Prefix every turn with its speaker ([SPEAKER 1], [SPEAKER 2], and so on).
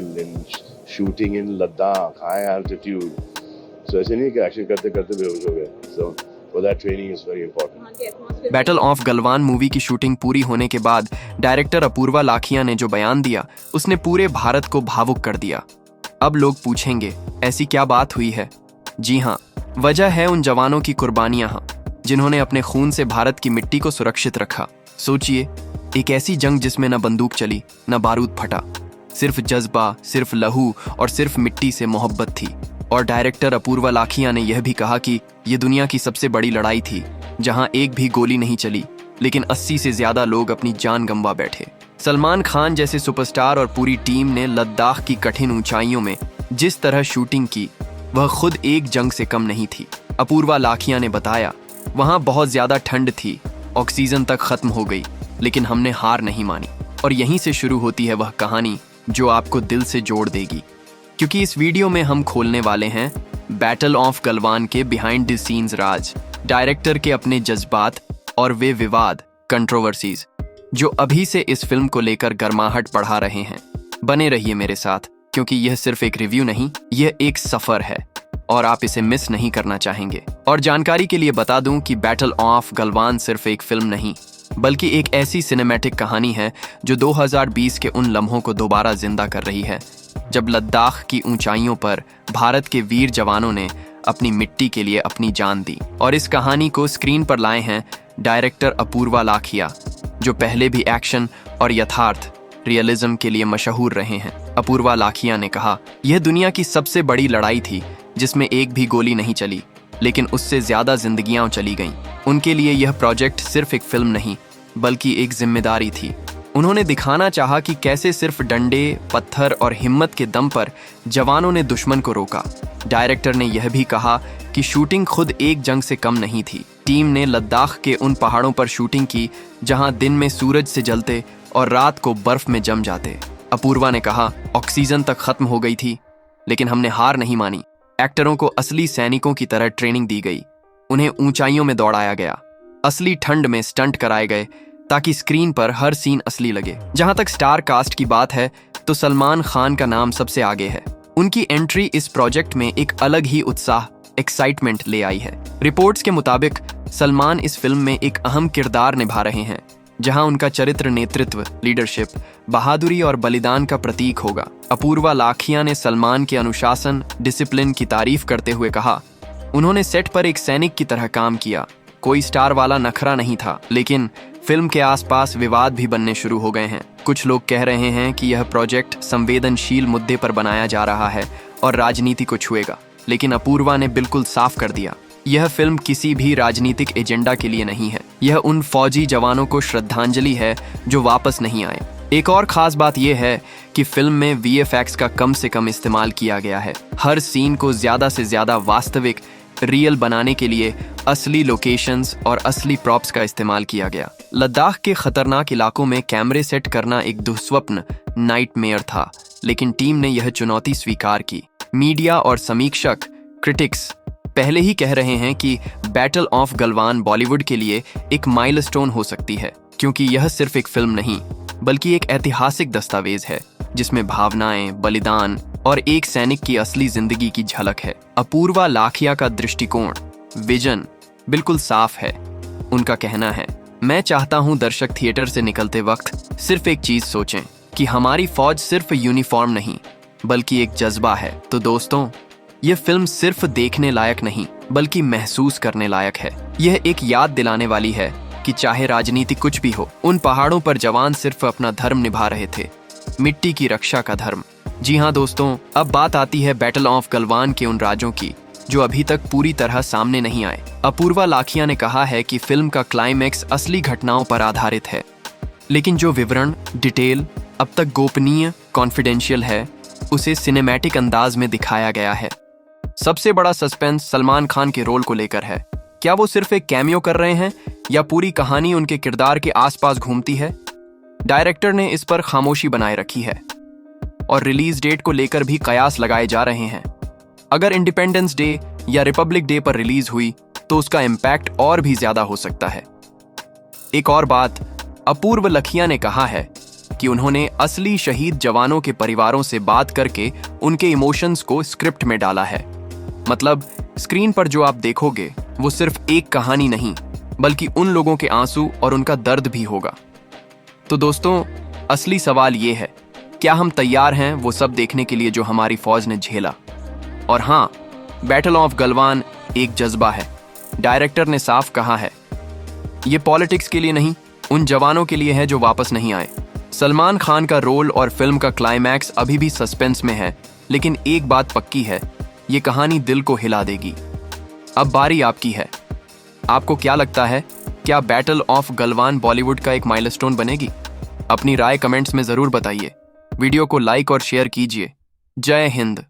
[SPEAKER 1] in shooting in Ladakh, high altitude. So ऐसे नहीं कि एक्शन करते करते बेहोश हो गए. So for that training is very important.
[SPEAKER 2] Battle of Galwan movie की शूटिंग पूरी होने के बाद डायरेक्टर अपूर्वा लाखिया ने जो बयान दिया उसने पूरे भारत को भावुक कर दिया। अब लोग पूछेंगे ऐसी क्या बात हुई है? जी हाँ, वजह है उन जवानों की कुर्बानियां जिन्होंने अपने खून से भारत की मिट्टी को सुरक्षित रखा। सोचिए, एक ऐसी जंग जिसमें न बंदूक चली न बारूद फटा, सिर्फ जज्बा, सिर्फ लहू और सिर्फ मिट्टी से मोहब्बत थी। और डायरेक्टर अपूर्वा लाखिया ने यह भी कहा कि यह दुनिया की सबसे बड़ी लड़ाई थी जहां एक भी गोली नहीं चली, लेकिन 80 से ज्यादा लोग अपनी जान गंवा बैठे। सलमान खान जैसे सुपरस्टार और पूरी टीम ने लद्दाख की कठिन ऊंचाइयों में जिस तरह शूटिंग की वह खुद एक जंग से कम नहीं थी। अपूर्वा लाखिया ने बताया, वहां बहुत ज्यादा ठंड थी, ऑक्सीजन तक खत्म हो गई, लेकिन हमने हार नहीं मानी। और यहीं से शुरू होती है वह कहानी जो आपको दिल से जोड़ देगी, क्योंकि इस वीडियो में हम खोलने वाले हैं बैटल ऑफ गलवान के behind the scenes Raj, director के अपने जज्बात और वे विवाद, कंट्रोवर्सीज जो अभी से इस फिल्म को लेकर गर्माहट बढ़ा रहे हैं। बने रहिए मेरे साथ, क्योंकि यह सिर्फ एक रिव्यू नहीं, यह एक सफर है और आप इसे मिस नहीं करना चाहेंगे। और जानकारी के लिए बता दूं कि बैटल ऑफ गलवान सिर्फ एक फिल्म नहीं, बल्कि एक ऐसी सिनेमैटिक कहानी है जो 2020 के उन लम्हों को दोबारा जिंदा कर रही है जब लद्दाख की ऊंचाइयों पर भारत के वीर जवानों ने अपनी मिट्टी के लिए अपनी जान दी। और इस कहानी को स्क्रीन पर लाए हैं डायरेक्टर अपूर्वा लाखिया, जो पहले भी एक्शन और यथार्थ रियलिज्म के लिए मशहूर रहे हैं। अपूर्वा लाखिया ने कहा, यह दुनिया की सबसे बड़ी लड़ाई थी जिसमें एक भी गोली नहीं चली, लेकिन उससे ज्यादा जिंदगियां चली गईं। उनके लिए यह प्रोजेक्ट सिर्फ एक फिल्म नहीं, बल्कि एक जिम्मेदारी थी। उन्होंने दिखाना चाहा कि कैसे सिर्फ डंडे, पत्थर और हिम्मत के दम पर जवानों ने दुश्मन को रोका। डायरेक्टर ने यह भी कहा कि शूटिंग खुद एक जंग से कम नहीं थी। टीम ने लद्दाख के उन पहाड़ों पर शूटिंग की जहां दिन में सूरज से जलते और रात को बर्फ में जम जाते। अपूर्वा ने कहा, ऑक्सीजन तक खत्म हो गई थी, लेकिन हमने हार नहीं मानी। एक्टरों को असली सैनिकों की तरह ट्रेनिंग दी गई, उन्हें ऊंचाइयों में दौड़ाया गया, असली ठंड में स्टंट कराए गए ताकि स्क्रीन पर हर सीन असली लगे। जहां तक स्टार कास्ट की बात है तो सलमान खान का नाम सबसे आगे है। उनकी एंट्री इस प्रोजेक्ट में एक अलग ही उत्साह, एक्साइटमेंट ले आई है। रिपोर्ट्स के मुताबिक सलमान इस फिल्म में एक अहम किरदार निभा रहे हैं, जहां उनका चरित्र नेतृत्व, लीडरशिप, बहादुरी और बलिदान का प्रतीक होगा। अपूर्वा लाखिया ने सलमान के अनुशासन, डिसिप्लिन की तारीफ करते हुए कहा, उन्होंने सेट पर एक सैनिक की तरह काम किया। कोई स्टार वाला नखरा नहीं था, लेकिन फिल्म के आसपास विवाद भी बनने शुरू हो गए हैं। कुछ लोग कह रहे हैं कि यह प्रोजेक्ट संवेदनशील मुद्दे पर बनाया जा रहा है और राजनीति को छुएगा, लेकिन अपूर्वा ने बिल्कुल साफ कर दिया, यह फिल्म किसी भी राजनीतिक एजेंडा के लिए नहीं है। यह उन फौजी जवानों को श्रद्धांजलि है जो वापस नहीं आए। एक और खास बात यह है कि फिल्म में VFX का कम से कम इस्तेमाल किया गया है। हर सीन को ज्यादा से ज्यादा वास्तविक, रियल बनाने के लिए असली लोकेशंस और असली प्रॉप्स का इस्तेमाल किया गया। लद्दाख के खतरनाक इलाकों में कैमरे सेट करना एक दुस्वप्न, नाइटमेयर था, लेकिन टीम ने यह चुनौती स्वीकार की। मीडिया और समीक्षक, क्रिटिक्स पहले ही कह रहे हैं कि बैटल ऑफ गलवान बॉलीवुड के लिए एक माइलस्टोन हो सकती है, क्योंकि यह सिर्फ एक फिल्म नहीं, बल्कि एक ऐतिहासिक दस्तावेज है जिसमें भावनाएं, बलिदान और एक सैनिक की असली जिंदगी की झलक है। अपूर्वा लाखिया का दृष्टिकोण, विजन बिल्कुल साफ है। उनका कहना है, मैं चाहता हूं दर्शक थिएटर से निकलते वक्त सिर्फ एक चीज सोचें कि हमारी फौज सिर्फ यूनिफॉर्म नहीं, बल्कि एक जज्बा है। तो दोस्तों, यह फिल्म सिर्फ देखने लायक नहीं, बल्कि महसूस करने लायक है। यह एक याद दिलाने वाली है कि चाहे राजनीति कुछ भी हो, उन पहाड़ों पर जवान सिर्फ अपना धर्म निभा रहे थे, मिट्टी की रक्षा का धर्म। जी हाँ दोस्तों, अब बात आती है बैटल ऑफ गलवान के उन राजों की जो अभी तक पूरी तरह सामने नहीं आए। अपूर्वा लाखिया ने कहा है कि फिल्म का क्लाइमैक्स असली घटनाओं पर आधारित है, लेकिन जो विवरण, डिटेल अब तक गोपनीय, कॉन्फिडेंशियल है, उसे सिनेमैटिक अंदाज में दिखाया गया है। सबसे बड़ा सस्पेंस सलमान खान के रोल को लेकर है। क्या वो सिर्फ एक कैमियो कर रहे हैं या पूरी कहानी उनके किरदार के आसपास घूमती है? डायरेक्टर ने इस पर खामोशी बनाए रखी है और रिलीज डेट को लेकर भी कयास लगाए जा रहे हैं। अगर इंडिपेंडेंस डे या रिपब्लिक डे पर रिलीज हुई तो उसका इम्पैक्ट और भी ज्यादा हो सकता है। एक और बात, अपूर्व लखिया ने कहा है कि उन्होंने असली शहीद जवानों के परिवारों से बात करके उनके इमोशंस को स्क्रिप्ट में डाला है। मतलब स्क्रीन पर जो आप देखोगे वो सिर्फ एक कहानी नहीं, बल्कि उन लोगों के आंसू और उनका दर्द भी होगा। तो दोस्तों, असली सवाल ये है, क्या हम तैयार हैं वो सब देखने के लिए जो हमारी फौज ने झेला? और हाँ, बैटल ऑफ गलवान एक जज्बा है। डायरेक्टर ने साफ कहा है, ये पॉलिटिक्स के लिए नहीं, उन जवानों के लिए है जो वापस नहीं आए। सलमान खान का रोल और फिल्म का क्लाइमैक्स अभी भी सस्पेंस में है, लेकिन एक बात पक्की है, ये कहानी दिल को हिला देगी। अब बारी आपकी है। आपको क्या लगता है, क्या बैटल ऑफ गलवान बॉलीवुड का एक माइलस्टोन बनेगी? अपनी राय कमेंट्स में जरूर बताइए। वीडियो को लाइक और शेयर कीजिए। जय हिंद।